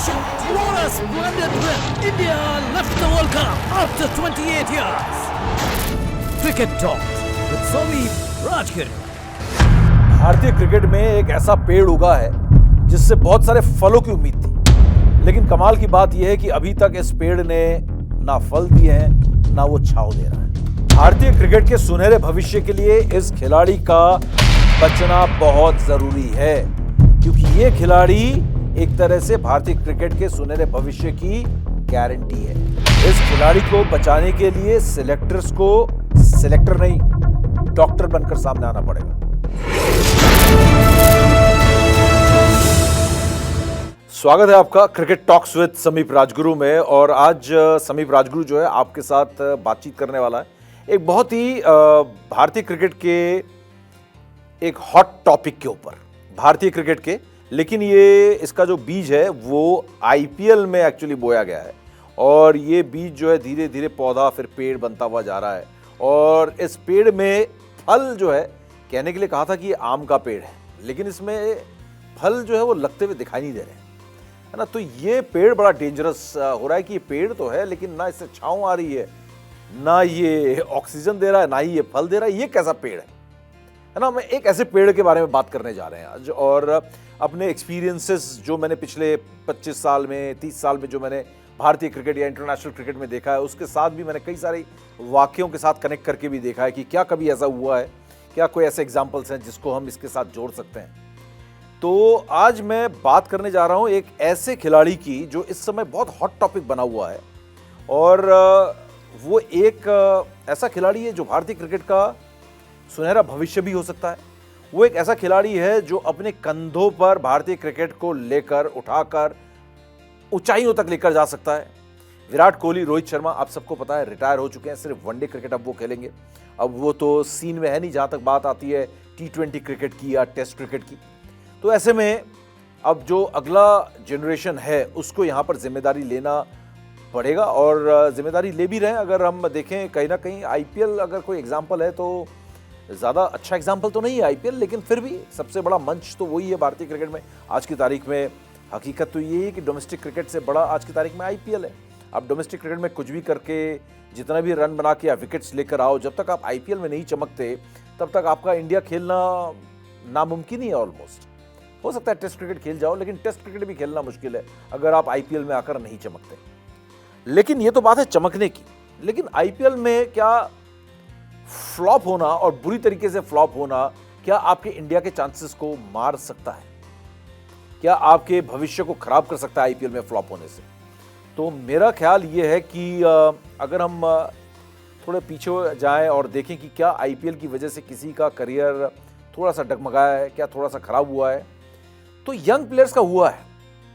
shot! What a splendid win! India left the World Cup after 28 years. Cricket Talks with Someep Rajguru. भारतीय cricket में एक ऐसा पेड़ उगा है जिससे बहुत सारे फलों की उम्मीद थी, लेकिन कमाल की बात यह है कि अभी तक इस पेड़ ने ना फल दिए हैं ना वो छांव दे रहा है। भारतीय क्रिकेट के सुनहरे भविष्य के लिए इस खिलाड़ी का बचना बहुत जरूरी है, क्योंकि ये खिलाड़ी एक तरह से भारतीय क्रिकेट के सुनहरे भविष्य की गारंटी है। इस खिलाड़ी को बचाने के लिए सिलेक्टर्स को सिलेक्टर नहीं, डॉक्टर बनकर सामने आना पड़ेगा। स्वागत है आपका क्रिकेट टॉक्स विद समीप राजगुरु में। और आज समीप राजगुरु जो है आपके साथ बातचीत करने वाला है एक बहुत ही भारतीय क्रिकेट के एक हॉट टॉपिक के ऊपर, भारतीय क्रिकेट के, लेकिन ये इसका जो बीज है वो आईपीएल में एक्चुअली बोया गया है और ये बीज जो है धीरे धीरे पौधा फिर पेड़ बनता हुआ जा रहा है। और इस पेड़ में फल जो है, कहने के लिए कहा था कि ये आम का पेड़ है, लेकिन इसमें फल जो है वो लगते हुए दिखाई नहीं दे रहे हैं, है ना। तो ये पेड़ बड़ा डेंजरस हो रहा है कि ये पेड़ तो है लेकिन ना इससे छांव आ रही है, ना ये ऑक्सीजन दे रहा है, ना ही ये फल दे रहा है। ये कैसा पेड़ है ना। मैं एक ऐसे पेड़ के बारे में बात करने जा रहे हैं आज, और अपने एक्सपीरियंसेस जो मैंने पिछले 25 साल में 30 साल में जो मैंने भारतीय क्रिकेट या इंटरनेशनल क्रिकेट में देखा है, उसके साथ भी मैंने कई सारे वाक्यों के साथ कनेक्ट करके भी देखा है कि क्या कभी ऐसा हुआ है, क्या कोई ऐसे एग्जाम्पल्स हैं जिसको हम इसके साथ जोड़ सकते हैं। तो आज मैं बात करने जा रहा हूं एक ऐसे खिलाड़ी की जो इस समय बहुत हॉट टॉपिक बना हुआ है, और वो एक ऐसा खिलाड़ी है जो भारतीय क्रिकेट का सुनहरा भविष्य भी हो सकता है। वो एक ऐसा खिलाड़ी है जो अपने कंधों पर भारतीय क्रिकेट को लेकर उठाकर ऊंचाइयों तक लेकर जा सकता है। विराट कोहली, रोहित शर्मा, आप सबको पता है रिटायर हो चुके हैं, सिर्फ वनडे क्रिकेट अब वो खेलेंगे। अब वो तो सीन में है नहीं जहां तक बात आती है T20 क्रिकेट की या टेस्ट क्रिकेट की। तो ऐसे में अब जो अगला जनरेशन है उसको यहाँ पर जिम्मेदारी लेना पड़ेगा, और जिम्मेदारी ले भी रहे हैं। अगर हम देखें कहीं ना कहीं आईपीएल अगर कोई एग्जाम्पल है तो ज़्यादा अच्छा एग्जाम्पल तो नहीं है आईपीएल, लेकिन फिर भी सबसे बड़ा मंच तो वही है भारतीय क्रिकेट में आज की तारीख में। हकीकत तो ये है कि डोमेस्टिक क्रिकेट से बड़ा आज की तारीख में आईपीएल है। आप डोमेस्टिक क्रिकेट में कुछ भी करके, जितना भी रन बना के या विकेट्स लेकर आओ, जब तक आप आईपीएल में नहीं चमकते तब तक आपका इंडिया खेलना नामुमकिन ही है ऑलमोस्ट। हो सकता है टेस्ट क्रिकेट खेल जाओ, लेकिन टेस्ट क्रिकेट भी खेलना मुश्किल है अगर आप आईपीएल में आकर नहीं चमकते। लेकिन ये तो बात है चमकने की, लेकिन आईपीएल में क्या फ्लॉप होना और बुरी तरीके से फ्लॉप होना क्या आपके इंडिया के चांसेस को मार सकता है? क्या आपके भविष्य को खराब कर सकता है आईपीएल में फ्लॉप होने से? तो मेरा ख्याल ये है कि अगर हम थोड़े पीछे जाएं और देखें कि क्या आईपीएल की वजह से किसी का करियर थोड़ा सा डगमगाया है, क्या थोड़ा सा खराब हुआ है, तो यंग प्लेयर्स का हुआ है।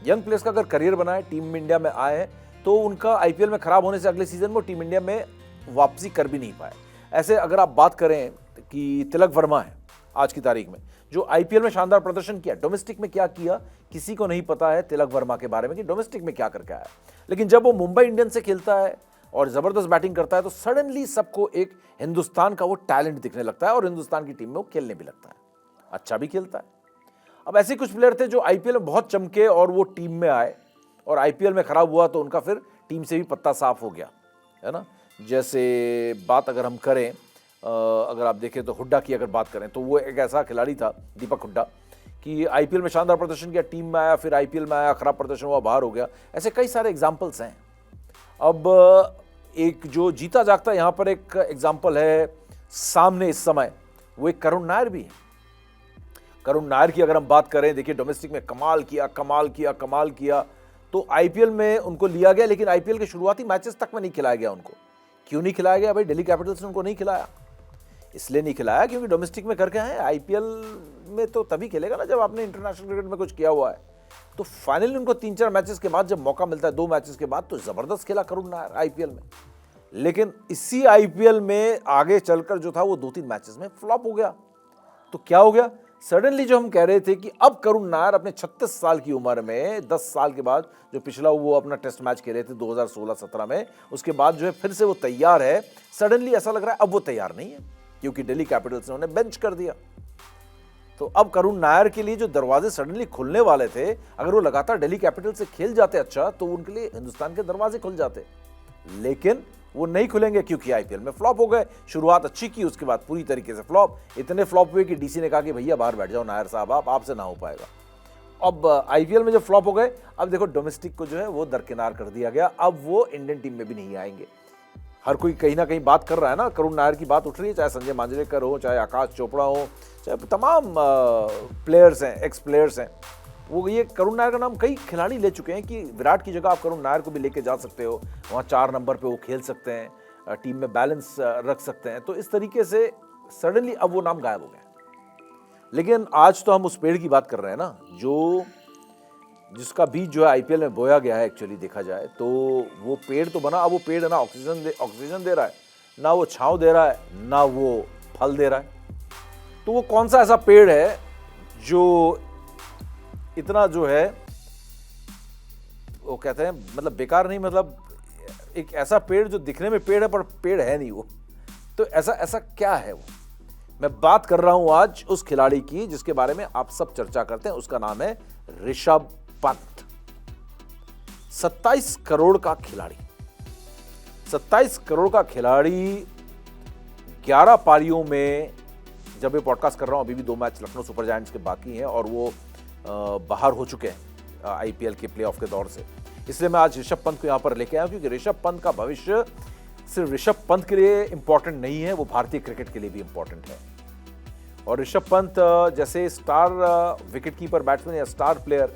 यंग प्लेयर्स का अगर करियर बना है, टीम इंडिया में आए हैं, तो उनका आईपीएल में खराब होने से अगले सीजन में टीम इंडिया में वापसी कर भी नहीं पाए। ऐसे अगर आप बात करें कि तिलक वर्मा है आज की तारीख में, जो आईपीएल में शानदार प्रदर्शन किया, डोमेस्टिक में क्या किया किसी को नहीं पता है तिलक वर्मा के बारे में कि डोमेस्टिक में क्या करके आया। लेकिन जब वो मुंबई इंडियंस से खेलता है और जबरदस्त बैटिंग करता है तो सडनली सबको एक हिंदुस्तान का वो टैलेंट दिखने लगता है और हिंदुस्तान की टीम में वो खेलने भी लगता है, अच्छा भी खेलता है। अब ऐसे कुछ प्लेयर थे जो आईपीएल में बहुत चमके और वो टीम में आए और आईपीएल में खराब हुआ तो उनका फिर टीम से भी पत्ता साफ हो गया, है ना। जैसे बात अगर हम करें, अगर आप देखें तो हुड्डा की अगर बात करें तो वो एक ऐसा खिलाड़ी था, दीपक हुड्डा, कि आईपीएल में शानदार प्रदर्शन किया, टीम में आया, फिर आईपीएल में आया, खराब प्रदर्शन हुआ, बाहर हो गया। ऐसे कई सारे एग्जाम्पल्स हैं। अब एक जो जीता जागता यहाँ पर एक एग्जाम्पल है सामने इस समय, वो एक करुण नायर भी है। करुण नायर की अगर हम बात करें, देखिए डोमेस्टिक में कमाल किया, तो आईपीएल में उनको लिया गया, लेकिन आईपीएल के शुरुआती मैचेस तक में नहीं खिलाया गया उनको। क्यों नहीं खिलाया गया भाई? दिल्ली कैपिटल्स ने उनको नहीं खिलाया, इसलिए नहीं खिलाया क्योंकि डोमेस्टिक में करके आए। आईपीएल में तो तभी खेलेगा ना जब आपने इंटरनेशनल क्रिकेट में कुछ किया हुआ है। तो फाइनली उनको 3-4 मैचेस के बाद जब मौका मिलता है, 2 मैचेस के बाद, तो जबरदस्त खेला करुण नायर आईपीएल में। लेकिन इसी आईपीएल में आगे चलकर जो था वो 2-3 मैचेस में फ्लॉप हो गया। तो क्या हो गया? सडनली जो हम कह रहे थे कि अब करुण नायर अपने 36 साल की उम्र में 10 साल के बाद, जो पिछला वो अपना टेस्ट मैच खेले थे 2016-17 में, उसके बाद जो है फिर से वो तैयार है। सडनली ऐसा लग रहा है अब वो तैयार नहीं है क्योंकि दिल्ली कैपिटल्स ने उन्हें बेंच कर दिया। तो अब करुण नायर के लिए जो दरवाजे सडनली खुलने वाले थे, अगर वो लगातार दिल्ली कैपिटल से खेल जाते अच्छा, तो उनके लिए हिंदुस्तान के दरवाजे खुल जाते, लेकिन वो नहीं खुलेंगे क्योंकि आईपीएल में फ्लॉप हो गए। शुरुआत अच्छी की, उसके बाद पूरी तरीके से फ्लॉप। इतने फ्लॉप हुए कि डीसी ने कहा कि भैया बाहर बैठ जाओ नायर साहब, आपसे ना हो पाएगा। अब आईपीएल में जब फ्लॉप हो गए, अब देखो डोमेस्टिक को जो है वो दरकिनार कर दिया गया। अब वो इंडियन टीम में भी नहीं आएंगे। हर कोई कहीं ना कहीं बात कर रहा है ना, करुण नायर की बात उठ रही है, चाहे संजय मांजरेकर हो, चाहे आकाश चोपड़ा हो, चाहे तमाम प्लेयर्स हैं, एक्स प्लेयर्स हैं, वो ये करुण नायर का नाम कई खिलाड़ी ले चुके हैं कि विराट की जगह आप करुण नायर को भी लेके जा सकते हो, वहाँ 4 नंबर पे वो खेल सकते हैं, टीम में बैलेंस रख सकते हैं। तो इस तरीके से सडनली अब वो नाम गायब हो गया। लेकिन आज तो हम उस पेड़ की बात कर रहे हैं ना, जिसका बीज जो है आईपीएल में बोया गया है। एक्चुअली देखा जाए तो वो पेड़ तो बना, अब वो पेड़ है ना ऑक्सीजन दे रहा है, ना वो छांव दे रहा है, ना वो फल दे रहा है। तो वो कौन सा ऐसा पेड़ है जो इतना जो है वो कहते हैं मतलब बेकार नहीं, मतलब एक ऐसा पेड़ जो दिखने में पेड़ है पर पेड़ है नहीं वो। तो ऐसा क्या है वो? मैं बात कर रहा हूं आज उस खिलाड़ी की जिसके बारे में आप सब चर्चा करते हैं। उसका नाम है ऋषभ पंत। 27 करोड़ का खिलाड़ी, 27 करोड़ का खिलाड़ी 11 पारियों में, जब ये पॉडकास्ट कर रहा हूं अभी भी 2 मैच लखनऊ सुपर जायंट्स के बाकी हैं और वो बाहर हो चुके हैं आईपीएल के प्लेऑफ के दौर से। इसलिए मैं आज ऋषभ पंत को यहां पर लेके आया क्योंकि ऋषभ पंत का भविष्य सिर्फ ऋषभ पंत के लिए इंपॉर्टेंट नहीं है, वो भारतीय क्रिकेट के लिए भी इंपॉर्टेंट है। और ऋषभ पंत जैसे स्टार विकेटकीपर बैट्समैन या स्टार प्लेयर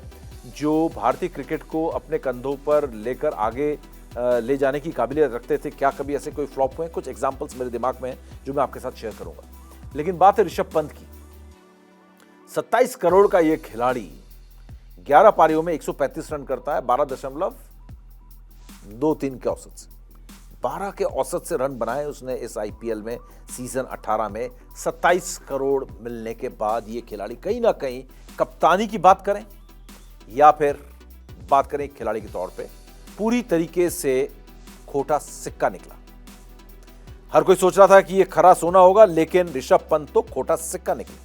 जो भारतीय क्रिकेट को अपने कंधों पर लेकर आगे ले जाने की काबिलियत रखते थे, क्या कभी ऐसे कोई फ्लॉप हुए? कुछ एग्जांपल्स मेरे दिमाग में हैं जो मैं आपके साथ शेयर करूंगा। लेकिन बात है ऋषभ पंत की। 27 करोड़ का ये खिलाड़ी 11 पारियों में 135 रन करता है, 12.23 के औसत से। 12 के औसत से रन बनाए उसने इस आईपीएल में सीजन 18 में। 27 करोड़ मिलने के बाद ये खिलाड़ी कहीं ना कहीं कप्तानी की बात करें या फिर बात करें खिलाड़ी के तौर पे, पूरी तरीके से खोटा सिक्का निकला। हर कोई सोच रहा था कि ये खरा सोना होगा, लेकिन ऋषभ पंत तो खोटा सिक्का निकला।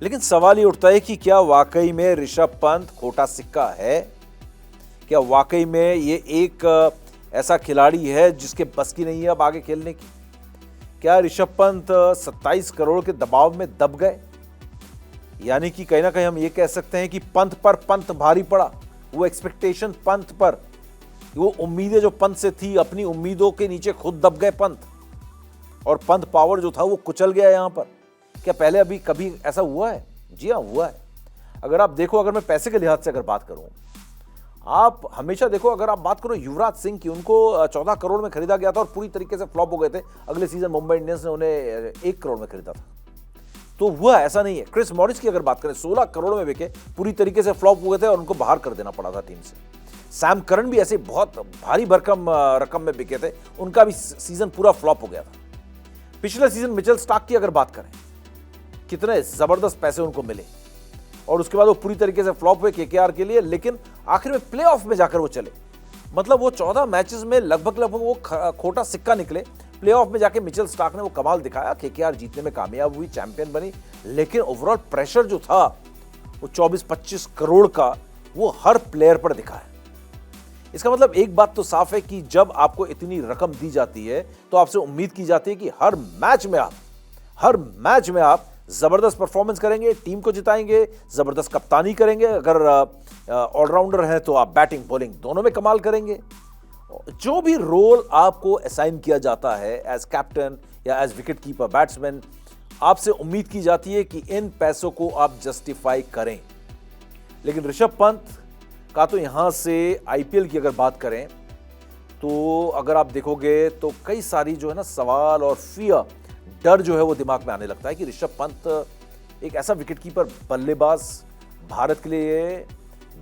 लेकिन सवाल ये उठता है कि क्या वाकई में ऋषभ पंत खोटा सिक्का है? क्या वाकई में ये एक ऐसा खिलाड़ी है जिसके बस की नहीं है अब आगे खेलने की? क्या ऋषभ पंत 27 करोड़ के दबाव में दब गए? यानी कि कहीं ना कहीं हम ये कह सकते हैं कि पंत पर पंत भारी पड़ा। वो एक्सपेक्टेशन पंत पर, वो उम्मीदें जो पंत से थी, अपनी उम्मीदों के नीचे खुद दब गए पंत, और पंत पावर जो था वो कुचल गया यहां पर। क्या पहले अभी कभी ऐसा हुआ है? जी हाँ, हुआ है। अगर आप देखो, अगर मैं पैसे के लिहाज से अगर बात करूं, आप हमेशा देखो, अगर आप बात करो युवराज सिंह की, उनको 14 करोड़ में खरीदा गया था और पूरी तरीके से फ्लॉप हो गए थे। अगले सीजन मुंबई इंडियंस ने उन्हें 1 करोड़ में खरीदा था, तो हुआ ऐसा नहीं है। क्रिस मॉरिस की अगर बात करें, 16 करोड़ में बिके, पूरी तरीके से फ्लॉप हुए थे और उनको बाहर कर देना पड़ा था टीम से। सैम करन भी ऐसे बहुत भारी भरकम रकम में बिके थे, उनका भी सीजन पूरा फ्लॉप हो गया था। पिछले सीजन मिचेल स्टार्क की अगर बात करें, कितने जबरदस्त पैसे उनको मिले और उसके बाद वो पूरी तरीके से फ्लॉप हुए केकेआर के लिए, लेकिन आखिर में प्लेऑफ में जाकर वो चले। मतलब वो 14 मैचेस में लगभग वो खोटा सिक्का निकले। प्लेऑफ में जाके मिचेल स्टार्क ने वो कमाल दिखाया, केकेआर जीतने में कामयाब हुई, चैंपियन बनी, लेकिन ओवरऑल प्रेशर जो था वो 24-25 करोड़ का वो हर प्लेयर पर दिखा है। इसका मतलब एक बात तो साफ है कि जब आपको इतनी रकम दी जाती है तो आपसे उम्मीद की जाती है कि हर मैच में आप जबरदस्त परफॉर्मेंस करेंगे, टीम को जिताएंगे, जबरदस्त कप्तानी करेंगे। अगर ऑलराउंडर हैं तो आप बैटिंग बॉलिंग दोनों में कमाल करेंगे। जो भी रोल आपको असाइन किया जाता है एज कैप्टन या एज विकेट कीपर बैट्समैन, आपसे उम्मीद की जाती है कि इन पैसों को आप जस्टिफाई करें। लेकिन ऋषभ पंत का तो यहां से आईपीएल की अगर बात करें तो अगर आप देखोगे तो कई सारी जो है ना सवाल और फियर, डर जो है वो दिमाग में आने लगता है कि ऋषभ पंत एक ऐसा विकेटकीपर बल्लेबाज भारत के लिए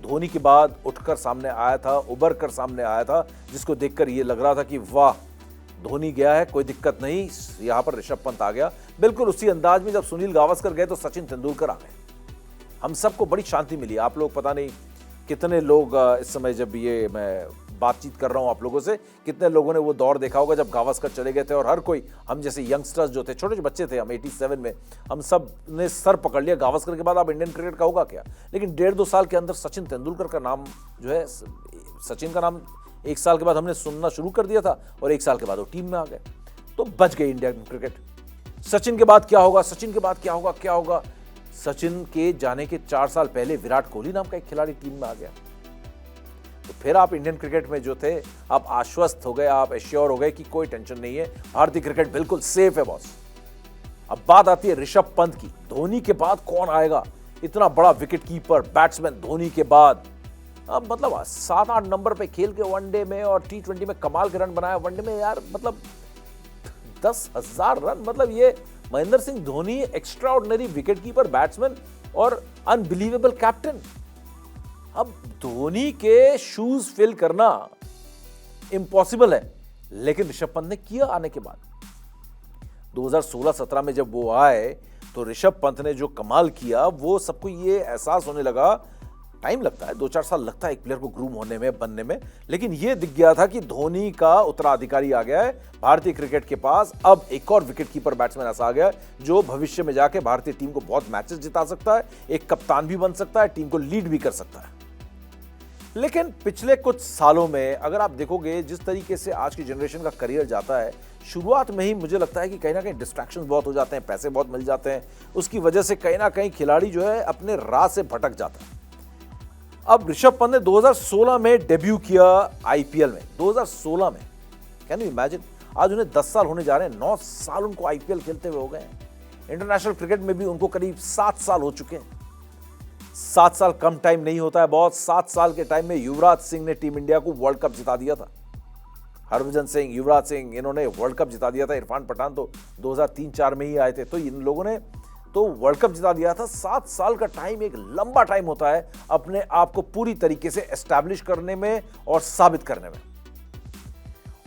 धोनी के बाद उठकर सामने आया था, उभर कर सामने आया था, जिसको देखकर ये लग रहा था कि वाह, धोनी गया है, कोई दिक्कत नहीं, यहां पर ऋषभ पंत आ गया। बिल्कुल उसी अंदाज में जब सुनील गावस्कर गए तो सचिन तेंदुलकर आ गए। हम सबको बड़ी शांति मिली। आप लोग पता नहीं कितने लोग इस समय जब ये मैं बातचीत कर रहा हूं आप लोगों से। कितने लोगों ने वो दौर देखा होगा जब गावस्कर चले गए थे और हर कोई, हम जैसे यंगस्टर्स जो थे, छोटे बच्चे थे हम 87 में, हम सब ने सर पकड़ लिया गावस्कर के बाद अब इंडियन क्रिकेट का होगा क्या। लेकिन 1.5-2 साल के अंदर सचिन तेंदुलकर का नाम जो है, सचिन का नाम 1 साल के बाद हमने सुनना शुरू कर दिया था और 1 साल के बाद वो टीम में आ गए, तो बच गई इंडियन क्रिकेट। सचिन के बाद क्या होगा, सचिन के बाद क्या होगा, क्या होगा। सचिन के जाने के 4 साल पहले विराट कोहली नाम का एक खिलाड़ी टीम में आ गया। तो फिर आप इंडियन क्रिकेट में जो थे, आप आश्वस्त हो गए, आप एश्योर हो गए कि कोई टेंशन नहीं है, भारतीय क्रिकेट बिल्कुल सेफ है बॉस। अब बात आती है ऋषभ पंत की। धोनी के बाद कौन आएगा, इतना बड़ा विकेट कीपर बैट्समैन धोनी के बाद। अब मतलब 7-8 नंबर पे खेल के वनडे में और T20 में कमाल के रन बनाया। वनडे में यार मतलब 10,000 रन, मतलब ये Mahendra Singh Dhoni extra ordinary wicket keeper, batsman और अनबिलीवेबल कैप्टन। अब धोनी के शूज फिल करना इम्पॉसिबल है, लेकिन ऋषभ पंत ने किया आने के बाद। 2016-17 में जब वो आए तो ऋषभ पंत ने जो कमाल किया, वो सबको ये एहसास होने लगा। टाइम लगता है, 2-4 साल लगता है एक प्लेयर को ग्रूम होने में, बनने में, लेकिन ये दिख गया था कि धोनी का उत्तराधिकारी आ गया है भारतीय क्रिकेट के पास। अब एक और विकेट कीपर बैट्समैन ऐसा आ गया है जो भविष्य में जाके भारतीय टीम को बहुत मैचेस जिता सकता है, एक कप्तान भी बन सकता है, टीम को लीड भी कर सकता है। लेकिन पिछले कुछ सालों में अगर आप देखोगे जिस तरीके से आज की जनरेशन का करियर जाता है, शुरुआत में ही मुझे लगता है कि कहीं ना कहीं डिस्ट्रैक्शंस बहुत हो जाते हैं, पैसे बहुत मिल जाते हैं, उसकी वजह से कहीं ना कहीं खिलाड़ी जो है अपने राह से भटक जाता है। अब ऋषभ पंत ने 2016 में डेब्यू किया आईपीएल में, 2016 में। कैन यू इमेजिन, आज उन्हें 10 साल होने जा रहे हैं, 9 साल उनको आईपीएल खेलते हुए हो गए हैं। इंटरनेशनल क्रिकेट में भी उनको करीब 7 साल हो चुके हैं। 7 साल कम टाइम नहीं होता है बहुत। 7 साल के टाइम में युवराज सिंह ने टीम इंडिया को वर्ल्ड कप जिता दिया था। हरभजन सिंह, युवराज सिंह, इन्होंने वर्ल्ड कप जिता दिया था। इरफान पठान तो 2003-4 में ही आए थे, तो इन लोगों ने तो वर्ल्ड कप जिता दिया था। 7 साल का टाइम एक लंबा टाइम होता है अपने आप को पूरी तरीके से एस्टैब्लिश करने में और साबित करने में।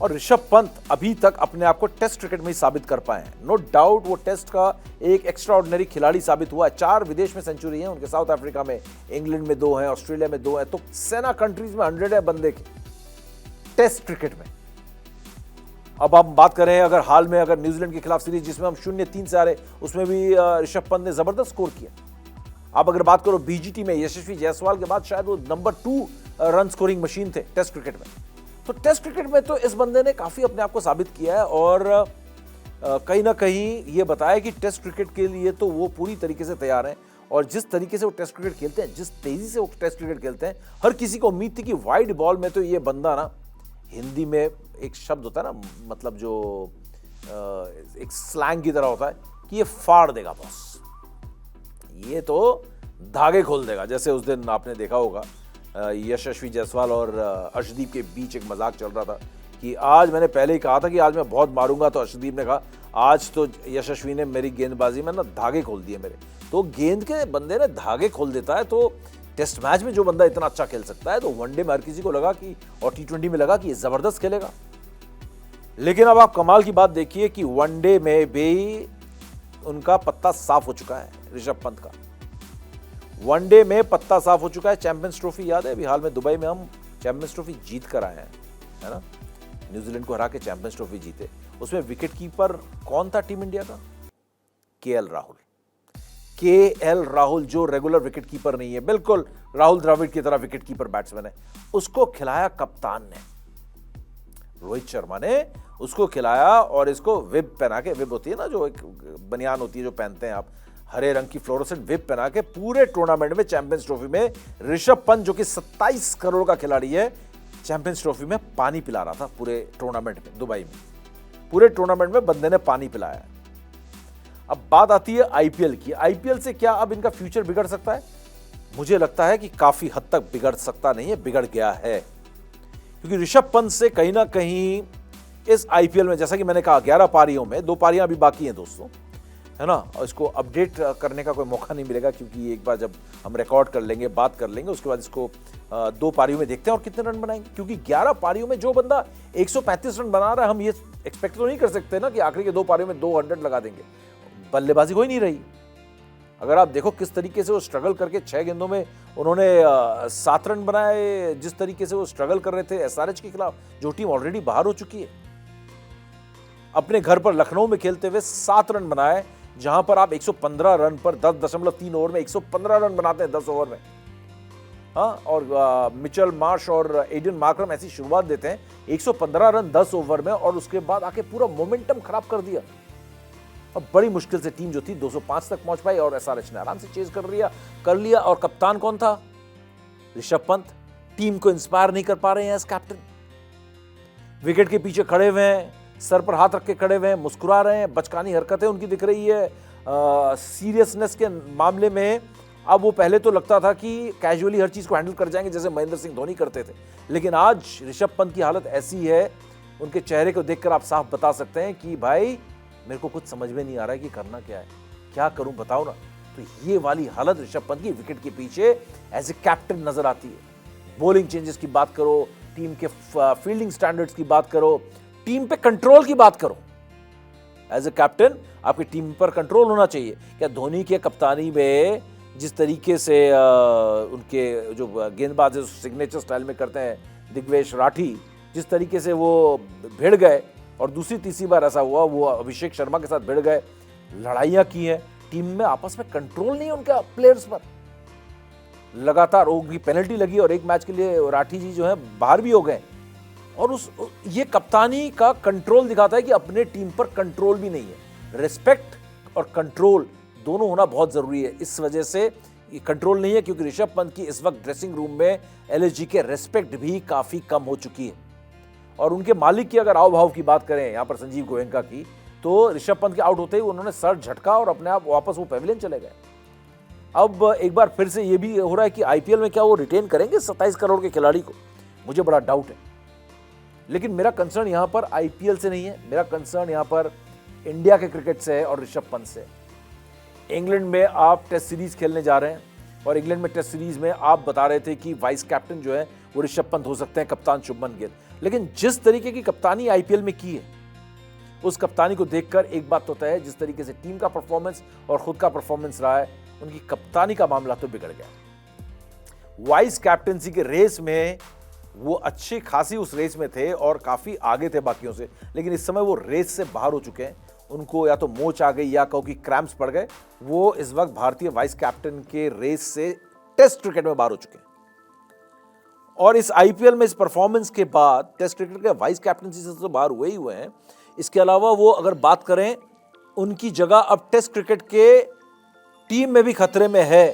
और ऋषभ पंत अभी तक अपने आप को टेस्ट क्रिकेट में ही साबित कर पाए हैं। नो डाउट वो टेस्ट का एक एक्स्ट्राऑर्डिनरी खिलाड़ी साबित हुआ है। 4 विदेश में सेंचुरी है उनके, साउथ अफ्रीका में, इंग्लैंड में 2 हैं, ऑस्ट्रेलिया में 2 हैं, तो सेना कंट्रीज में 100 है बंदे के टेस्ट क्रिकेट में। अब हम बात करें अगर हाल में, अगर न्यूजीलैंड के खिलाफ सीरीज जिसमें हम 0-3 से हारे, उसमें भी ऋषभ पंत ने जबरदस्त स्कोर किया। आप अगर बात करो बीजीटी में, यशस्वी जायसवाल के बाद शायद वो नंबर 2 रन स्कोरिंग मशीन थे टेस्ट क्रिकेट में। तो टेस्ट क्रिकेट में तो इस बंदे ने काफी अपने आप को साबित किया है और कहीं ना कहीं ये बताया कि टेस्ट क्रिकेट के लिए तो वो पूरी तरीके से तैयार हैं। और जिस तरीके से वो टेस्ट क्रिकेट खेलते हैं, जिस तेजी से वो टेस्ट क्रिकेट खेलते हैं, हर किसी को उम्मीद थी कि वाइड बॉल में तो ये बंदा ना, हिंदी में एक शब्द होता है ना, मतलब जो एक स्लैंग की तरह होता है कि ये फाड़ देगा बॉस, ये तो धागे खोल देगा। जैसे उस दिन आपने देखा होगा यशस्वी जायसवाल और अर्शदीप के बीच एक मजाक चल रहा था कि आज मैंने पहले ही कहा था कि आज मैं बहुत मारूंगा, तो अर्शदीप ने कहा आज तो यशस्वी ने मेरी गेंदबाजी में ना धागे खोल दिए मेरे। तो गेंद के बंदे ने धागे खोल देता है, तो टेस्ट मैच में जो बंदा इतना अच्छा खेल सकता है, तो वनडे में हर किसी को लगा कि, और T20 में लगा कि ये जबरदस्त खेलेगा। लेकिन अब आप कमाल की बात देखिए कि वनडे में भी उनका पत्ता साफ हो चुका है। ऋषभ पंत का वनडे में पत्ता साफ हो चुका है। चैंपियंस ट्रॉफी याद है, अभी हाल में दुबई में हम चैंपियंस ट्रॉफी जीत कर आए हैं, है ना, न्यूजीलैंड को हरा के चैंपियंस ट्रॉफी जीते। उसमें विकेट कीपर कौन था टीम इंडिया का? केएल राहुल, जो रेगुलर विकेट कीपर नहीं है, बिल्कुल राहुल द्रविड़ की तरह विकेट कीपर बैट्समैन है। उसको खिलाया कप्तान ने, रोहित शर्मा ने उसको खिलाया और इसको विब पहना के, विब होती है ना जो एक बनियान होती है जो पहनते हैं आप, हरे रंग की फ्लोरोसेंट विब पहना के पूरे टूर्नामेंट में, चैंपियंस ट्रॉफी में ऋषभ पंत जो कि 27 करोड़ का खिलाड़ी है, चैंपियंस ट्रॉफी में पानी पिला रहा था पूरे टूर्नामेंट में। दुबई में पूरे टूर्नामेंट में बंदे ने पानी पिलाया। अब बात आती है आईपीएल की। आईपीएल से क्या अब इनका फ्यूचर बिगड़ सकता है? मुझे लगता है कि काफी हद तक बिगड़ सकता नहीं है, बिगड़ गया है। क्योंकि ऋषभ पंत से कहीं ना कहीं इस आईपीएल में, जैसा कि मैंने कहा, 11 पारियों में 2 पारियां अभी बाकी हैं दोस्तों, है ना, और इसको अपडेट करने का कोई मौका नहीं मिलेगा क्योंकि एक बार जब हम रिकॉर्ड कर लेंगे, बात कर लेंगे, उसके बाद इसको 2 पारियों में देखते हैं और कितने रन बनाएंगे। क्योंकि 11 पारियों में जो बंदा 135 रन बना रहा है, हम ये एक्सपेक्ट तो नहीं कर सकते ना कि आखिरी के 2 पारियों में 200 लगा देंगे। बल्लेबाजी हो ही नहीं रही। अगर आप देखो किस तरीके से वो स्ट्रगल करके 6 गेंदों में उन्होंने 7 रन बनाए, जिस तरीके से वो स्ट्रगल कर रहे थे एसआरएच के खिलाफ, जो टीम ऑलरेडी बाहर हो चुकी है। अपने घर पर लखनऊ में खेलते हुए 7 रन बनाए, जहां पर आप 115 रन पर 10.3 ओवर में 115 रन बनाते हैं 10 ओवर में। हाँ, और मिचेल मार्श और एडन मार्करम ऐसी शुरुआत देते हैं 115 रन 10 ओवर में, और उसके बाद आके पूरा मोमेंटम खराब कर दिया। अब बड़ी मुश्किल से टीम जो थी 205 तक पहुंच पाई और एसआरएच ने आराम से चेज कर लिया। और कप्तान कौन था? ऋषभ पंत। टीम को इंस्पायर नहीं कर पा रहे हैं एज कैप्टन। विकेट के पीछे खड़े हुए हैं, सर पर हाथ रख के खड़े हुए हैं, मुस्कुरा रहे हैं, बचकानी हरकतें उनकी दिख रही है। सीरियसनेस के मामले में अब वो पहले तो लगता था कि कैजुअली हर चीज को हैंडल कर जाएंगे जैसे महेंद्र सिंह धोनी करते थे, लेकिन आज ऋषभ पंत की हालत ऐसी है, उनके चेहरे को देखकर आप साफ बता सकते हैं कि भाई मेरे को कुछ समझ में नहीं आ रहा है कि करना क्या है, क्या करूं बताओ ना। तो ये वाली हालत ऋषभ पंत की विकेट के पीछे एज ए कैप्टन नजर आती है। बॉलिंग चेंजेस की बात करो, टीम के फील्डिंग स्टैंडर्ड्स की बात करो, टीम पे कंट्रोल की बात करो। एज ए कैप्टन आपकी टीम पर कंट्रोल होना चाहिए। क्या धोनी के कप्तानी में जिस तरीके से उनके जो गेंदबाज सिग्नेचर स्टाइल में करते हैं दिग्वेश राठी, जिस तरीके से वो भिड़ गए, और दूसरी तीसरी बार ऐसा हुआ वो अभिषेक शर्मा के साथ भिड़ गए, लड़ाइयां की हैं, टीम में आपस में कंट्रोल नहीं है उनका प्लेयर्स पर। लगातार उनकी पेनल्टी लगी और एक मैच के लिए राठी जी जो है बाहर भी हो गए। और ये कप्तानी का कंट्रोल दिखाता है कि अपने टीम पर कंट्रोल भी नहीं है। रिस्पेक्ट और कंट्रोल दोनों होना बहुत जरूरी है। इस वजह से ये कंट्रोल नहीं है क्योंकि ऋषभ पंत की इस वक्त ड्रेसिंग रूम में एलएसजी के रेस्पेक्ट भी काफी कम हो चुकी है। और उनके मालिक की अगर आओ भाव की बात करें यहां पर संजीव गोयनका की, तो ऋषभ पंत के आउट होते ही उन्होंने सर झटका और अपने आप वापस वो पेविलियन चले गए। अब एक बार फिर से ये भी हो रहा है कि आईपीएल में क्या वो रिटेन करेंगे 27 करोड़ के खिलाड़ी को, मुझे बड़ा डाउट है। लेकिन मेरा कंसर्न यहां पर आईपीएल से नहीं है, मेरा कंसर्न यहां पर इंडिया के क्रिकेट से है और ऋषभ पंत से। इंग्लैंड में आप टेस्ट सीरीज खेलने जा रहे हैं और इंग्लैंड में टेस्ट सीरीज में आप बता रहे थे कि वाइस कैप्टन जो है वो ऋषभ पंत हो सकते हैं, कप्तान शुभमन गिल। लेकिन जिस तरीके की कप्तानी आईपीएल में की है, उस कप्तानी को देखकर एक बात तो तय है, जिस तरीके से टीम का परफॉर्मेंस और खुद का परफॉर्मेंस रहा है, उनकी कप्तानी का मामला तो बिगड़ गया। वाइस कैप्टनसी के रेस में वो अच्छी खासी उस रेस में थे और काफी आगे थे बाकियों से, लेकिन इस समय वो रेस से बाहर हो चुके हैं। उनको या तो मोच आ गई या कहो कि क्रैम्प्स पड़ गए। वो इस वक्त भारतीय वाइस कैप्टन के रेस से टेस्ट क्रिकेट में बाहर हो चुके हैं। और इस आईपीएल में इस परफॉर्मेंस के बाद टेस्ट क्रिकेट के वाइस कैप्टनसी से तो बाहर हुए ही हुए हैं। इसके अलावा वो अगर बात करें, उनकी जगह अब टेस्ट क्रिकेट के टीम में भी खतरे में है।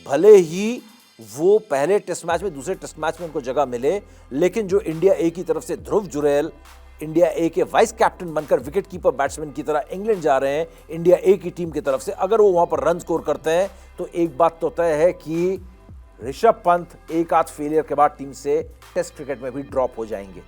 भले ही वो पहले टेस्ट मैच में, दूसरे टेस्ट मैच में उनको जगह मिले, लेकिन जो इंडिया ए की तरफ से ध्रुव जुरैल इंडिया ए के वाइस कैप्टन बनकर विकेट कीपर बैट्समैन की तरह इंग्लैंड जा रहे हैं इंडिया ए की टीम की तरफ से, अगर वो वहां पर रन स्कोर करते हैं तो एक बात तो तय है कि ऋषभ पंत एक आध फेलियर के बाद टीम से टेस्ट क्रिकेट में भी ड्रॉप हो जाएंगे।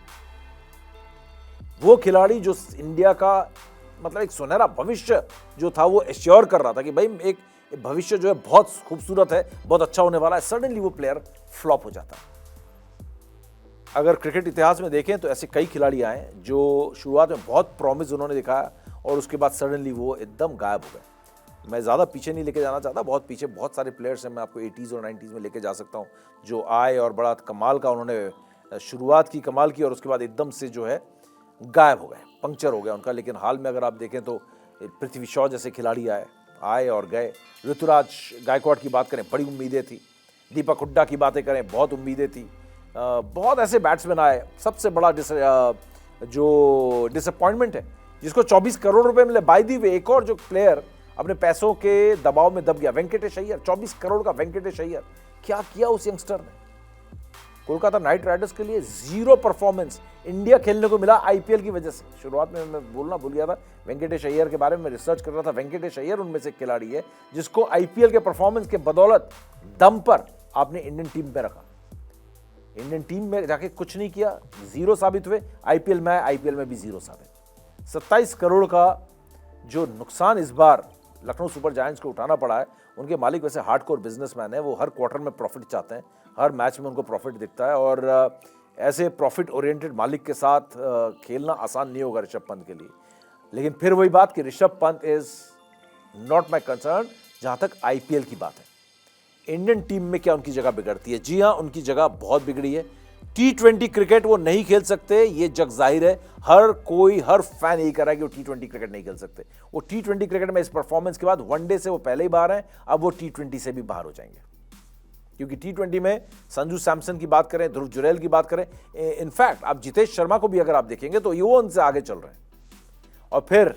वो खिलाड़ी जो इंडिया का मतलब एक सुनहरा भविष्य जो था वो एश्योर कर रहा था कि भाई एक भविष्य जो है बहुत खूबसूरत है, बहुत अच्छा होने वाला है, सडनली वो प्लेयर फ्लॉप हो जाता है। अगर क्रिकेट इतिहास में देखें तो ऐसे कई खिलाड़ी आए जो शुरुआत में बहुत प्रॉमिस उन्होंने दिखाया और उसके बाद सडनली वो एकदम गायब हो गए। मैं ज़्यादा पीछे नहीं लेके जाना चाहता, बहुत पीछे बहुत सारे प्लेयर्स हैं, मैं आपको 80s और 90s में लेके जा सकता हूँ, जो आए और बड़ा कमाल का उन्होंने शुरुआत की, कमाल की, और उसके बाद एकदम से जो है गायब हो गए, पंक्चर हो गया उनका। लेकिन हाल में अगर आप देखें तो पृथ्वी शॉ जैसे खिलाड़ी आए और गए। ऋतुराज गायकवाड़ की बात करें, बड़ी उम्मीदें थी। दीपक हुड्डा की बातें करें, बहुत उम्मीदें थी। बहुत ऐसे बैट्समैन आए। सबसे बड़ा जो डिसअपॉइंटमेंट है, जिसको 24 करोड़ रुपए मिले, बाय द वे एक और जो प्लेयर अपने पैसों के दबाव में दब गया, वेंकटेश अय्यर, 24 करोड़ का वेंकटेश अय्यर। क्या किया उस यंगस्टर ने? कोलकाता नाइट राइडर्स के लिए जीरो परफॉर्मेंस इंडिया खेलने को मिला आईपीएल की वजह से। शुरुआत में मैं बोलना भूल गया था, वेंकटेश अय्यर के बारे में रिसर्च कर रहा था। वेंकटेश अय्यर उनमें से खिलाड़ी है जिसको आईपीएल के परफॉर्मेंस के बदौलत, दम पर आपने इंडियन टीम में रखा। इंडियन टीम में जाके कुछ नहीं किया, जीरो साबित हुए। आईपीएल में आईपीएल में भी जीरो साबित। 27 करोड़ का जो नुकसान इस बार लखनऊ सुपर जायंट्स को उठाना पड़ा है। उनके मालिक वैसे हार्डकोर बिजनेसमैन है, वो हर क्वार्टर में प्रॉफिट चाहते हैं, हर मैच में उनको प्रॉफिट दिखता है, और ऐसे प्रॉफिट ओरिएंटेड मालिक के साथ खेलना आसान नहीं होगा ऋषभ पंत के लिए। लेकिन फिर वही बात कि Rishabh Pant is not my concern, जहां तक आईपीएल की बात है, इंडियन टीम में क्या उनकी जगह बिगड़ती है? जी हां, उनकी जगह बहुत बिगड़ी है। T20 क्रिकेट वो नहीं खेल सकते, ये जग जाहिर है। हर कोई, हर फैन यही कर रहा है कि वो T20 क्रिकेट नहीं खेल सकते। वो T20 क्रिकेट में इस परफॉर्मेंस के बाद वनडे से वो पहले ही बाहर हैं, अब वो T20 से भी बाहर हो जाएंगे। क्योंकि T20 में संजू सैमसन की बात करें, ध्रुव जुरैल की बात करें, इनफैक्ट आप जितेश शर्मा को भी अगर आप देखेंगे तो ये वो उनसे आगे चल रहे हैं। और फिर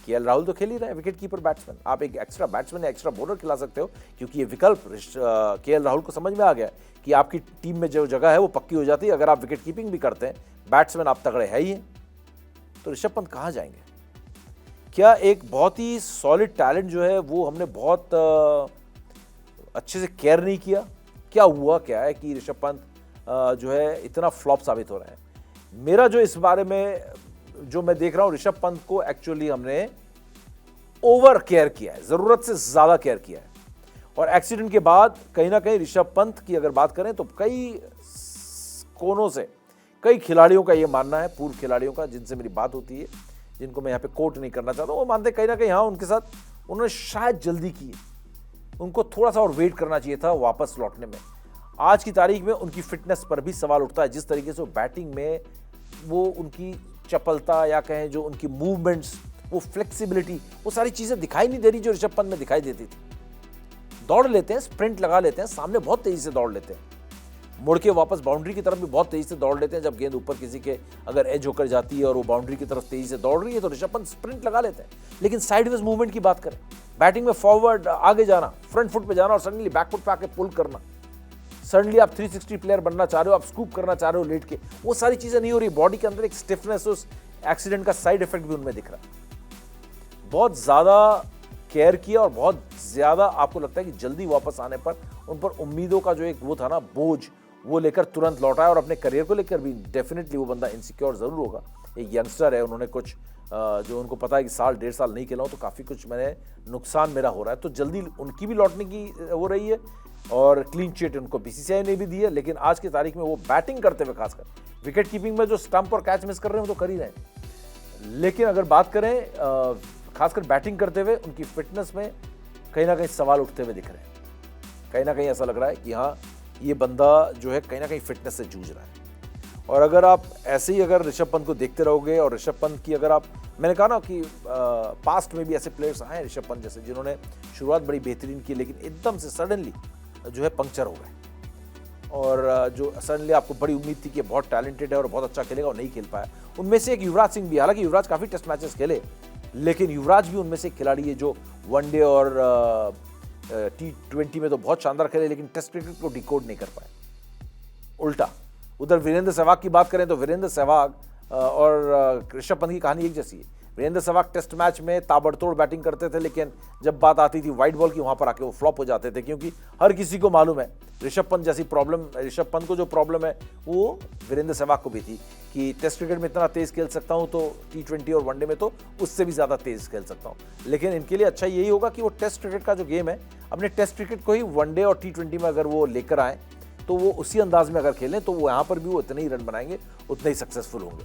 केएल राहुल तो खेल ही रहे हैं, विकेट कीपर बैट्समैन। आप एक एक्स्ट्रा बैट्समैन या एक्स्ट्रा बॉलर खिला सकते हो, क्योंकि ये विकल्प केएल राहुल को समझ में आ गया कि आपकी टीम में जो जगह है वो पक्की हो जाती है अगर आप विकेट कीपिंग भी करते हैं। बैट्समैन आप तगड़े है ही हैं, तो ऋषभ पंत कहाँ जाएंगे? क्या एक बहुत ही सॉलिड टैलेंट जो है वो हमने बहुत अच्छे से केयर नहीं किया? क्या हुआ क्या है कि ऋषभ पंत जो है इतना फ्लॉप साबित हो रहे हैं? मेरा जो इस बारे में जो मैं देख रहा हूं, ऋषभ पंत को एक्चुअली हमने ओवर केयर किया है, जरूरत से ज्यादा केयर किया है। और एक्सीडेंट के बाद कहीं ना कहीं ऋषभ पंत की अगर बात करें तो कई कोनों से कई खिलाड़ियों का यह मानना है, पूर्व खिलाड़ियों का जिनसे मेरी बात होती है, जिनको मैं यहाँ पे कोट नहीं करना चाहता, वो मानते कहीं ना कहीं हाँ उनके साथ उन्होंने शायद जल्दी की, उनको थोड़ा सा और वेट करना चाहिए था वापस लौटने में। आज की तारीख में उनकी फिटनेस पर भी सवाल उठता है। जिस तरीके से वो बैटिंग में वो उनकी चपलता या कहें जो उनकी मूवमेंट्स, वो फ्लेक्सिबिलिटी, वो सारी चीज़ें दिखाई नहीं दे रही जो ऋषभ पंत में दिखाई देती थी। दौड़ लेते हैं, स्प्रिंट लगा लेते हैं, सामने बहुत तेज़ी से दौड़ लेते हैं, मुड़ के वापस बाउंड्री की तरफ भी बहुत तेज़ी से दौड़ लेते हैं। जब गेंद ऊपर किसी के अगर एज होकर जाती है और वो बाउंड्री की तरफ तेज़ी से दौड़ रही है तो ऋषभ पंत स्प्रिंट लगा लेते हैं। लेकिन साइडवेज मूवमेंट की बात करें, बैटिंग में फॉरवर्ड आगे जाना, फ्रंट फुट पे जाना और सडनली बैक फुट पे आके पुल करना, सडनली आप 360 प्लेयर बनना चाह रहे हो, आप स्कूप करना चाह रहे हो लेट के, वो सारी चीज़ें नहीं हो रही। बॉडी के अंदर एक स्टिफनेस, उस एक्सीडेंट का साइड इफेक्ट भी उनमें दिख रहा है। बहुत ज़्यादा केयर किया और बहुत ज़्यादा आपको लगता है कि जल्दी वापस आने पर उन पर उम्मीदों का जो एक वो था ना बोझ, वो लेकर तुरंत लौटा है। और अपने करियर को लेकर भी डेफिनेटली वो बंदा इनसिक्योर ज़रूर होगा। एक यंगस्टर है, उन्होंने कुछ जो उनको पता है कि साल डेढ़ साल नहीं खेला हूँ तो काफ़ी कुछ मैंने नुकसान मेरा हो रहा है, तो जल्दी उनकी भी लौटने की हो रही है। और क्लीन चिट उनको बीसीसीआई ने भी दी है। लेकिन आज की तारीख में वो बैटिंग करते हुए, खासकर विकेट कीपिंग में जो स्टंप और कैच मिस कर रहे हैं वो तो कर ही रहे हैं, लेकिन अगर बात करें खासकर बैटिंग करते हुए उनकी फिटनेस में कहीं ना कहीं सवाल उठते हुए दिख रहे हैं। कहीं ना कहीं ऐसा लग रहा है कि हाँ, ये बंदा जो है कहीं ना कहीं फिटनेस से जूझ रहा है। और अगर आप ऐसे ही अगर ऋषभ पंत को देखते रहोगे, और ऋषभ पंत की अगर आप, मैंने कहा ना कि पास्ट में भी ऐसे प्लेयर्स आए ऋषभ पंत जैसे, जिन्होंने शुरुआत बड़ी बेहतरीन की लेकिन एकदम से सडनली जो है पंक्चर हो गए। और जो सडनली आपको बड़ी उम्मीद थी कि बहुत टैलेंटेड है और बहुत अच्छा खेलेगा और नहीं खेल पाया। उनमें से एक युवराज सिंह भी, हालांकि युवराज काफ़ी टेस्ट मैचेस खेले, लेकिन युवराज भी उनमें से एक खिलाड़ी है जो वनडे और T20 में तो बहुत शानदार खेले, लेकिन टेस्ट क्रिकेट को डिकोड नहीं कर पाए। उल्टा उधर वीरेंद्र सहवाग की बात करें तो वीरेंद्र सहवाग और ऋषभ पंत की कहानी एक जैसी है। वीरेंद्र सहवाग टेस्ट मैच में ताबड़तोड़ बैटिंग करते थे, लेकिन जब बात आती थी वाइट बॉल की, वहां पर आके वो फ्लॉप हो जाते थे, क्योंकि हर किसी को मालूम है ऋषभ पंत जैसी प्रॉब्लम, ऋषभ पंत को जो प्रॉब्लम है वो वीरेंद्र सहवाग को भी थी कि टेस्ट क्रिकेट में इतना तेज खेल सकता हूं तो T20 और वनडे में तो उससे भी ज़्यादा तेज खेल सकता हूं। लेकिन इनके लिए अच्छा यही होगा कि वो टेस्ट क्रिकेट का जो गेम है, अपने टेस्ट क्रिकेट को ही वनडे और T20 में अगर वो लेकर आए तो वो उसी अंदाज में अगर खेलें तो वो यहाँ पर भी वो इतने ही रन बनाएंगे, उतने ही सक्सेसफुल होंगे।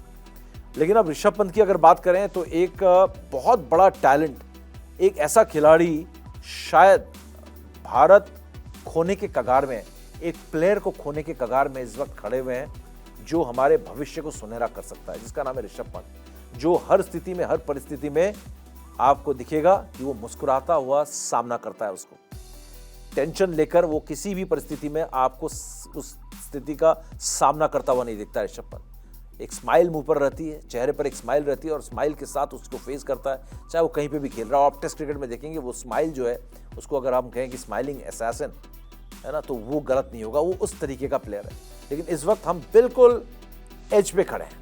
लेकिन अब ऋषभ पंत की अगर बात करें तो एक बहुत बड़ा टैलेंट, एक ऐसा खिलाड़ी शायद भारत खोने के कगार में, एक प्लेयर को खोने के कगार में इस वक्त खड़े हुए हैं जो हमारे भविष्य को सुनहरा कर सकता है, जिसका नाम है ऋषभ पंत, जो हर स्थिति में, हर परिस्थिति में आपको दिखेगा कि वो मुस्कुराता हुआ सामना करता है। उसको टेंशन लेकर वो किसी भी परिस्थिति में आपको उस स्थिति का सामना करता हुआ नहीं दिखता ऋषभ पंत। एक स्माइल मुंह पर रहती है, चेहरे पर एक स्माइल रहती है और स्माइल के साथ उसको फेस करता है, चाहे वो कहीं पे भी खेल रहा हो। आप टेस्ट क्रिकेट में देखेंगे वो स्माइल जो है, उसको अगर हम कहें कि स्माइलिंग असैसिन है ना, तो वो गलत नहीं होगा, वो उस तरीके का प्लेयर है। लेकिन इस वक्त हम बिल्कुल एज पे खड़े हैं,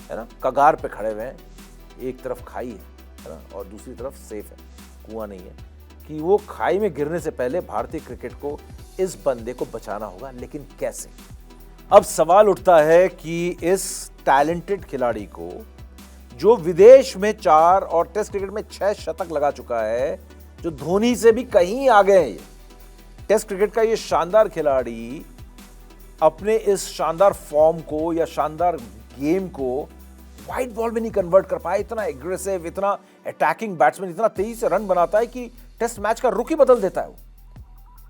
है ना, कगार पे खड़े हुए हैं। एक तरफ खाई है ना, और दूसरी तरफ सेफ है, कुआं नहीं है, कि वो खाई में गिरने से पहले भारतीय क्रिकेट को इस बंदे को बचाना होगा। लेकिन कैसे? अब सवाल उठता है कि इस टैलेंटेड खिलाड़ी को, जो विदेश में 4 और टेस्ट क्रिकेट में 6 शतक लगा चुका है, जो धोनी से भी कहीं आगे है, ये टेस्ट क्रिकेट का ये शानदार खिलाड़ी अपने इस शानदार फॉर्म को या शानदार गेम को व्हाइट बॉल में नहीं कन्वर्ट कर पाया। इतना एग्रेसिव, इतना अटैकिंग बैट्समैन, इतना तेजी से रन बनाता है कि टेस्ट मैच का रुख ही बदल देता है वो।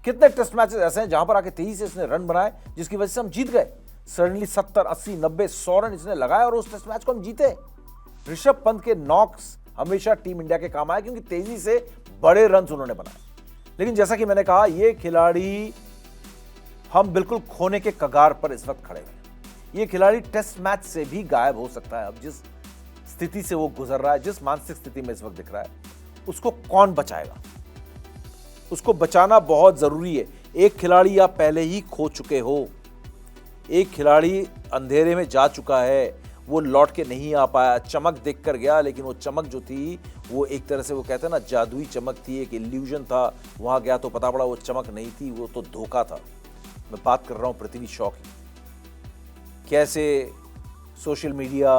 कितने टेस्ट मैचेस ऐसे हैं जहां पर आके तेजी से इसने रन बनाए जिसकी वजह से हम जीत गए। सडनली 70, 80, 90, 100 रन इसने लगाए और उस टेस्ट मैच को हम जीते। ऋषभ पंत के नॉक्स हमेशा टीम इंडिया के काम आए क्योंकि तेजी से बड़े रन उन्होंने बनाए। लेकिन जैसा कि मैंने कहा, ये खिलाड़ी हम बिल्कुल खोने के कगार पर इस वक्त खड़े हैं। ये खिलाड़ी टेस्ट मैच से भी गायब हो सकता है। अब जिस स्थिति से वो गुजर रहा है, जिस मानसिक स्थिति में इस वक्त दिख रहा है, उसको कौन बचाएगा? उसको बचाना बहुत जरूरी है। एक खिलाड़ी आप पहले ही खो चुके हो। एक खिलाड़ी अंधेरे में जा चुका है, वो लौट के नहीं आ पाया। चमक देखकर गया, लेकिन वो चमक जो थी वो एक तरह से वो कहते हैं ना, जादुई चमक थी, एक इल्यूजन था। वहां गया तो पता पड़ा वो चमक नहीं थी, वो तो धोखा था। मैं बात कर रहा हूं पृथ्वी शॉ की। कैसे सोशल मीडिया,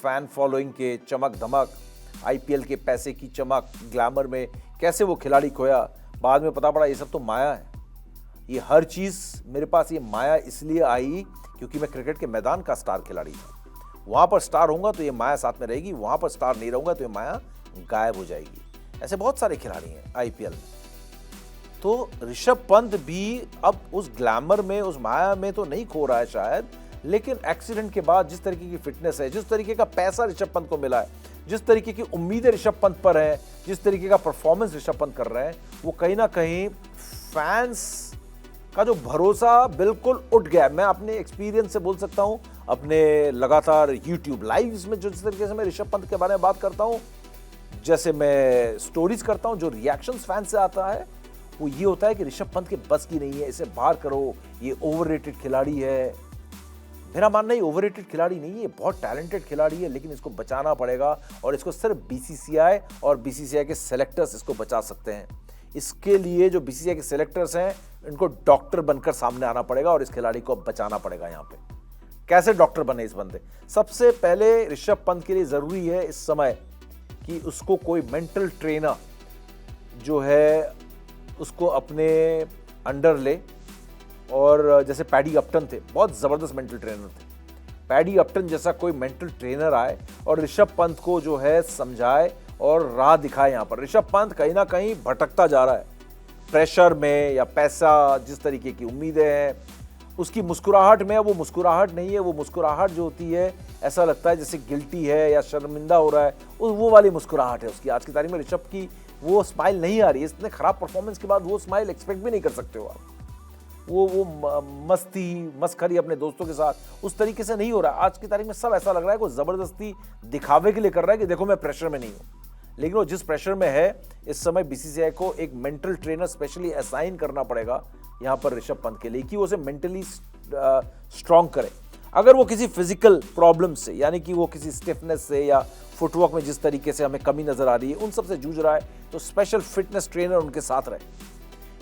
फैन फॉलोइंग के चमक धमक, आईपीएल के पैसे की चमक, ग्लैमर में कैसे वो खिलाड़ी खोया। बाद में पता पड़ा ये सब तो माया है। ये हर चीज मेरे पास ये माया इसलिए आई क्योंकि मैं क्रिकेट के मैदान का स्टार खिलाड़ी था। वहां पर स्टार होऊंगा तो ये माया साथ में रहेगी, वहां पर स्टार नहीं रहूंगा तो ये माया गायब हो जाएगी। ऐसे बहुत सारे खिलाड़ी हैं आईपीएल में। तो ऋषभ पंत भी अब उस ग्लैमर में, उस माया में तो नहीं खो रहा है शायद, लेकिन एक्सीडेंट के बाद जिस तरीके की फिटनेस है, जिस तरीके का पैसा ऋषभ पंत को मिला है, जिस तरीके की उम्मीदें ऋषभ पंत पर है, जिस तरीके का परफॉर्मेंस ऋषभ पंत कर रहे हैं, वो कहीं ना कहीं फैंस का जो भरोसा बिल्कुल उठ गया। मैं अपने एक्सपीरियंस से बोल सकता हूं, अपने लगातार यूट्यूब लाइव्स में जिस तरीके से मैं ऋषभ पंत के बारे में बात करता हूं, जैसे मैं स्टोरीज करता हूं, जो रिएक्शंस फैंस से आता है वो ये होता है कि ऋषभ पंत के बस की नहीं है, इसे बाहर करो, ये ओवररेटेड खिलाड़ी है। मेरा मानना है ओवररेटेड खिलाड़ी नहीं है, बहुत टैलेंटेड खिलाड़ी है, लेकिन इसको बचाना पड़ेगा और इसको सिर्फ बीसीसीआई और बीसीसीआई के सेलेक्टर्स इसको बचा सकते हैं। इसके लिए जो बीसीसीआई के सेलेक्टर्स हैं, इनको डॉक्टर बनकर सामने आना पड़ेगा और इस खिलाड़ी को बचाना पड़ेगा। यहाँ पे कैसे डॉक्टर बने इस बंदे? सबसे पहले ऋषभ पंत के लिए जरूरी है इस समय कि उसको कोई मेंटल ट्रेनर जो है उसको अपने अंडर ले। और जैसे पैडी अपटन थे, बहुत जबरदस्त मेंटल ट्रेनर थे। पैडी अपटन जैसा कोई मेंटल ट्रेनर आए और ऋषभ पंत को जो है समझाए और राह दिखाए। यहाँ पर ऋषभ पंत कहीं ना कहीं भटकता जा रहा है, प्रेशर में या पैसा, जिस तरीके की उम्मीदें हैं, उसकी मुस्कुराहट में। वो मुस्कुराहट नहीं है, वो मुस्कुराहट जो होती है ऐसा लगता है जैसे गिल्टी है या शर्मिंदा हो रहा है, वो वाली मुस्कुराहट है उसकी। आज की तारीख में ऋषभ की वो स्माइल नहीं आ रही है। इतने खराब परफॉर्मेंस के बाद वो स्माइल एक्सपेक्ट भी नहीं कर सकते हो आप। वो मस्ती मस्खरी अपने दोस्तों के साथ उस तरीके से नहीं हो रहा। आज की तारीख में सब ऐसा लग रहा है कि जबरदस्ती दिखावे के लिए कर रहा है कि देखो मैं प्रेशर में नहीं हूं। लेकिन वो जिस प्रेशर में है, इस समय बीसीसीआई को एक मेंटल ट्रेनर स्पेशली असाइन करना पड़ेगा यहां पर ऋषभ पंत के लिए कि वो उसे मेंटली स्ट्रांग करे। अगर वो किसी फिजिकल प्रॉब्लम से, यानी कि वो किसी स्टिफनेस से या फुटवर्क में जिस तरीके से हमें कमी नजर आ रही है, उन सब से जूझ रहा है, तो स्पेशल फिटनेस ट्रेनर उनके साथ रहे।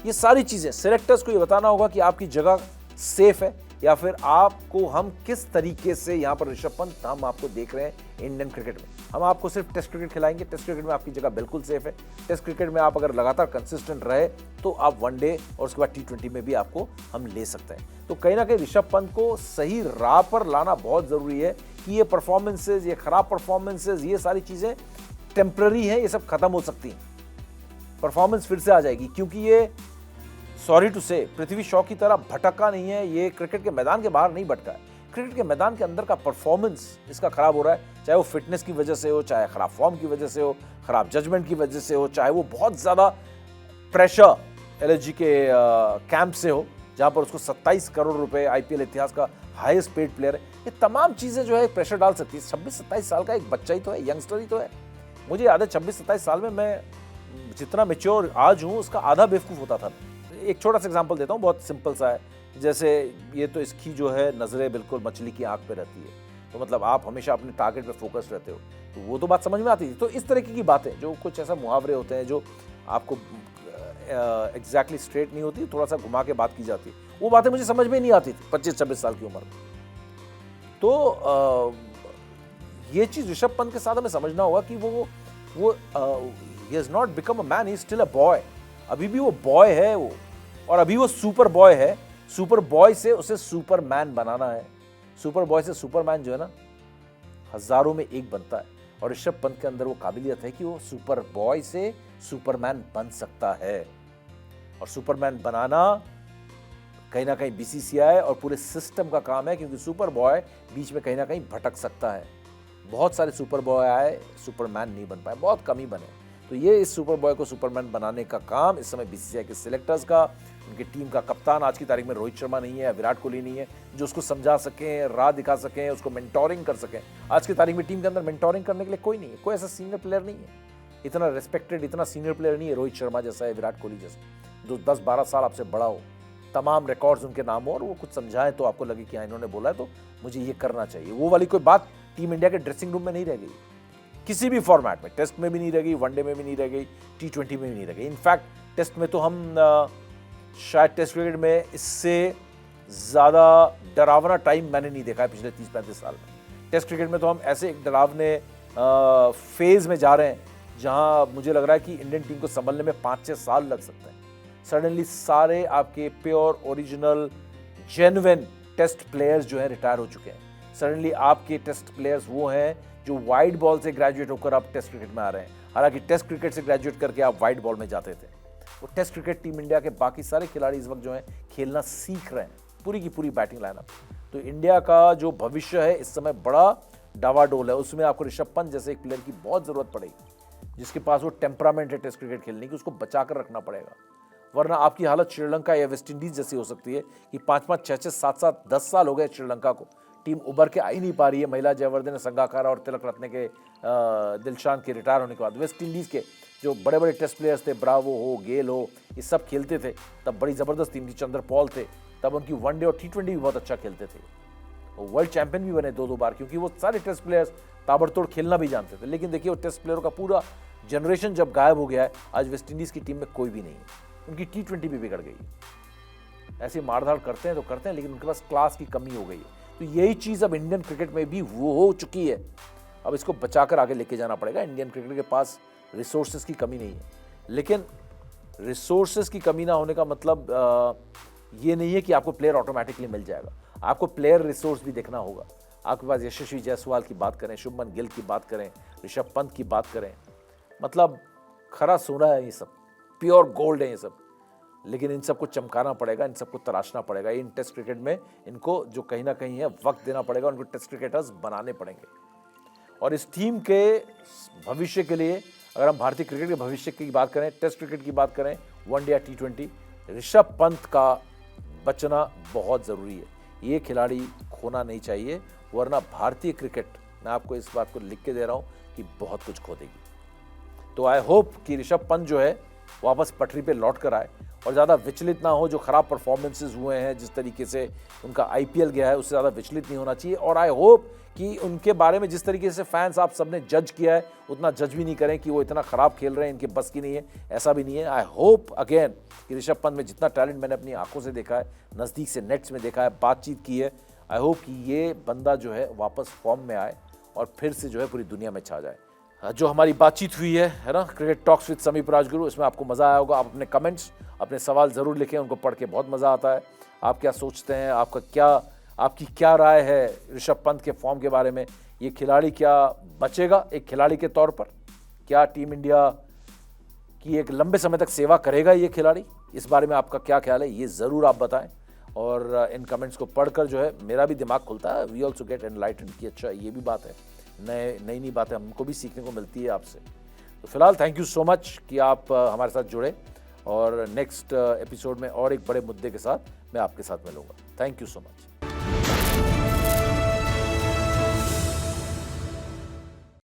ये सारी चीजें सेलेक्टर्स को ये बताना होगा कि आपकी जगह सेफ है या फिर आपको हम किस तरीके से यहाँ पर ऋषभ पंत हम आपको देख रहे हैं इंडियन क्रिकेट में। हम आपको सिर्फ टेस्ट क्रिकेट खिलाएंगे, टेस्ट क्रिकेट में आपकी जगह बिल्कुल सेफ है। टेस्ट क्रिकेट में आप अगर लगातार कंसिस्टेंट रहे तो आप वनडे और उसके बाद T20 में भी आपको हम ले सकते हैं। तो कहीं ना कहीं ऋषभ पंत को सही राह पर लाना बहुत जरूरी है कि ये परफॉर्मेंसेज, ये खराब परफॉर्मेंसेज, ये सारी चीजें टेम्पररी है, ये सब खत्म हो सकती हैं। परफॉर्मेंस फिर से आ जाएगी, क्योंकि ये सॉरी टू से पृथ्वी शॉ की तरह भटका नहीं है। ये क्रिकेट के मैदान के बाहर नहीं भटका है, क्रिकेट के मैदान के अंदर का परफॉर्मेंस इसका खराब हो रहा है। चाहे वो फिटनेस की वजह से हो, चाहे खराब फॉर्म की वजह से हो, खराब जजमेंट की वजह से हो, चाहे वो बहुत ज्यादा प्रेशर एलएसजी के कैंप से हो, जहां पर उसको 27 करोड़ रुपए आईपीएल इतिहास का हाईएस्ट पेड प्लेयर है। ये तमाम चीजें जो है प्रेशर डाल सकती है। 26-27 साल का एक बच्चा ही तो है, यंगस्टर ही तो है। मुझे याद है 26-27 साल में मैं जितना मेच्योर आज हूँ उसका आधा बेवकूफ होता था। एक छोटा सा एग्जांपल देता हूँ, बहुत सिंपल सा है। जैसे ये तो इसकी जो है नजरें बिल्कुल मछली की आंख पे रहती है, तो मतलब आप हमेशा अपने टारगेट पे फोकस रहते हो, तो वो तो बात समझ में आती थी। तो इस तरीके की बातें, जो कुछ ऐसा मुहावरे होते हैं जो आपको एग्जैक्टली स्ट्रेट नहीं होती, थोड़ा सा घुमा के बात की जाती है, वो बातें मुझे समझ में नहीं आती थी 25-26 साल की उम्र में। तो ये चीज ऋषभ पंत के साथ हमें समझना होगा कि वो he has not become a man, he is still a boy। अभी भी वो बॉय है वो, और अभी वो सुपर बॉय है। सुपर बॉय से उसे सुपरमैन बनाना है। सुपर बॉय से सुपरमैन जो है ना, हजारों में एक बनता है, और ऋषभ पंत के अंदर वो काबिलियत है कि वो सुपर बॉय से सुपरमैन बन सकता है। और सुपरमैन बनाना कहीं ना कहीं बीसीसीआई और पूरे सिस्टम का काम है, क्योंकि सुपर बॉय बीच में कहीं ना कहीं भटक सकता है। बहुत सारे सुपर बॉय आए, सुपरमैन नहीं बन पाए, बहुत कम ही बने। तो ये इस सुपर बॉय को सुपरमैन बनाने का काम इस समय बीसीसीआई के सिलेक्टर्स का, उनकी टीम का कप्तान आज की तारीख में रोहित शर्मा नहीं है, विराट कोहली नहीं है, जो उसको समझा सकें, राह दिखा सकें, उसको मेंटोरिंग कर सकें। आज की तारीख में टीम के अंदर मेंटोरिंग करने के लिए कोई नहीं है, कोई ऐसा सीनियर प्लेयर नहीं है, इतना रिस्पेक्टेड, इतना सीनियर प्लेयर नहीं है रोहित शर्मा जैसा है, विराट कोहली जैसा, जो 10-12 साल आपसे बड़ा हो, तमाम रिकॉर्ड्स उनके नाम हो और वो कुछ समझाएं तो आपको लगे कि हाँ इन्होंने बोला है तो मुझे ये करना चाहिए। वो वाली कोई बात टीम इंडिया के ड्रेसिंग रूम में नहीं रह गई, किसी भी फॉर्मेट में, टेस्ट में भी नहीं रह गई, वनडे में भी नहीं रह गई, T20 में भी नहीं रह गई। इनफैक्ट टेस्ट में तो हम शायद टेस्ट क्रिकेट में इससे ज़्यादा डरावना टाइम मैंने नहीं देखा है पिछले 30-35 साल में। टेस्ट क्रिकेट में तो हम ऐसे एक डरावने फेज में जा रहे हैं जहां मुझे लग रहा है कि इंडियन टीम को संभलने में 5-6 साल लग सकते हैं। सडनली सारे आपके pure original genuine test players जो हैं रिटायर हो चुके हैं। सडनली आपके टेस्ट प्लेयर्स वो हैं जो वाइड बॉल से ग्रेजुएट होकर आप टेस्ट क्रिकेट में आ रहे हैं। हालांकि टेस्ट क्रिकेट से ग्रेजुएट करके आप वाइड बॉल में जाते थे। वो टेस्ट क्रिकेट टीम इंडिया के बाकी सारे खिलाड़ी इस वक्त जो हैं खेलना सीख रहे हैं, पूरी की पूरी बैटिंग लाइनअप। तो इंडिया का जो भविष्य है इस समय बड़ा डावाडोल है। उसमें आपको ऋषभ पंत जैसे एक प्लेयर की बहुत जरूरत पड़ेगी, जिसके पास वो टेम्परामेंट है टेस्ट क्रिकेट खेलने की, उसको बचा कर रखना पड़ेगा। वरना आपकी हालत श्रीलंका या वेस्ट इंडीज जैसी हो सकती है कि 5-5, 6-6, 7-7, 10 साल हो गए श्रीलंका को, टीम उभर के आ ही नहीं पा रही है। महिला जयवर्धने, संगाकारा और तिलक रत्ने के दिलशान के रिटायर होने के बाद वेस्ट इंडीज़ के जो बड़े बड़े टेस्ट प्लेयर्स थे, ब्रावो हो, गेल हो, ये सब खेलते थे, तब बड़ी ज़बरदस्त टीम थी। चंद्र पॉल थे, तब उनकी वनडे और T20 भी बहुत अच्छा खेलते थे। वो वर्ल्ड चैंपियन भी बने 2-2 बार, क्योंकि वो सारे टेस्ट प्लेयर्स ताबड़तोड़ खेलना भी जानते थे। लेकिन देखिए वो टेस्ट प्लेयरों का पूरा जनरेशन जब गायब हो गया है, आज वेस्ट इंडीज़ की टीम में कोई भी नहीं है, उनकी T20 भी बिगड़ गई। ऐसे मारधाड़ करते हैं तो करते हैं, लेकिन उनके पास क्लास की कमी हो गई है। तो यही चीज़ अब इंडियन क्रिकेट में भी वो हो चुकी है। अब इसको बचाकर आगे लेके जाना पड़ेगा। इंडियन क्रिकेट के पास रिसोर्सेज की कमी नहीं है, लेकिन रिसोर्सेज की कमी ना होने का मतलब ये नहीं है कि आपको प्लेयर ऑटोमेटिकली मिल जाएगा। आपको प्लेयर रिसोर्स भी देखना होगा। आपके पास यशस्वी जायसवाल की बात करें, शुभमन गिल की बात करें, ऋषभ पंत की बात करें, मतलब खरा सोना है ये सब, प्योर गोल्ड है ये सब। लेकिन इन सबको चमकाना पड़ेगा, इन सबको तराशना पड़ेगा। इन टेस्ट क्रिकेट में इनको जो कहीं ना कहीं है वक्त देना पड़ेगा, उनको टेस्ट क्रिकेटर्स बनाने पड़ेंगे। और इस टीम के भविष्य के लिए, अगर हम भारतीय क्रिकेट के भविष्य की बात करें, टेस्ट क्रिकेट की बात करें, वनडे या T20, ऋषभ पंत का बचना बहुत ज़रूरी है। ये खिलाड़ी खोना नहीं चाहिए, वरना भारतीय क्रिकेट, मैं आपको इस बात को लिख के दे रहा हूँ कि बहुत कुछ खो देगी। तो आई होप कि ऋषभ पंत जो है वापस पटरी पे लौट कर आए और ज़्यादा विचलित ना हो। जो खराब परफॉर्मेंसेस हुए हैं, जिस तरीके से उनका IPL गया है, उससे ज़्यादा विचलित नहीं होना चाहिए। और आई होप कि उनके बारे में जिस तरीके से फैंस आप सबने जज किया है, उतना जज भी नहीं करें कि वो इतना ख़राब खेल रहे हैं, इनके बस की नहीं है, ऐसा भी नहीं है। आई होप अगेन कि ऋषभ पंत में जितना टैलेंट मैंने अपनी आंखों से देखा है, नज़दीक से नेट्स में देखा है, बातचीत की है, आई होप कि ये बंदा जो है वापस फॉर्म में आए और फिर से जो है पूरी दुनिया में छा जाए। जो हमारी बातचीत हुई है ना, क्रिकेट टॉक्स विद समीप राजगुरु, इसमें आपको मज़ा आया होगा। आप अपने कमेंट्स, अपने सवाल ज़रूर लिखें, उनको पढ़ के बहुत मज़ा आता है। आप क्या सोचते हैं, आपकी क्या राय है ऋषभ पंत के फॉर्म के बारे में? ये खिलाड़ी क्या बचेगा एक खिलाड़ी के तौर पर? क्या टीम इंडिया की एक लंबे समय तक सेवा करेगा ये खिलाड़ी? इस बारे में आपका क्या ख्याल है, ये ज़रूर आप बताएं। और इन कमेंट्स को पढ़कर जो है मेरा भी दिमाग खुलता है। वी ऑल्सो गेट एनलाइटेंड कि अच्छा ये भी बात है, नई बातें हमको भी सीखने को मिलती है आपसे। तो फिलहाल थैंक यू सो मच कि आप हमारे साथ जुड़े, और नेक्स्ट एपिसोड में और एक बड़े मुद्दे के साथ मैं आपके साथ मिलूंगा। Thank you so much.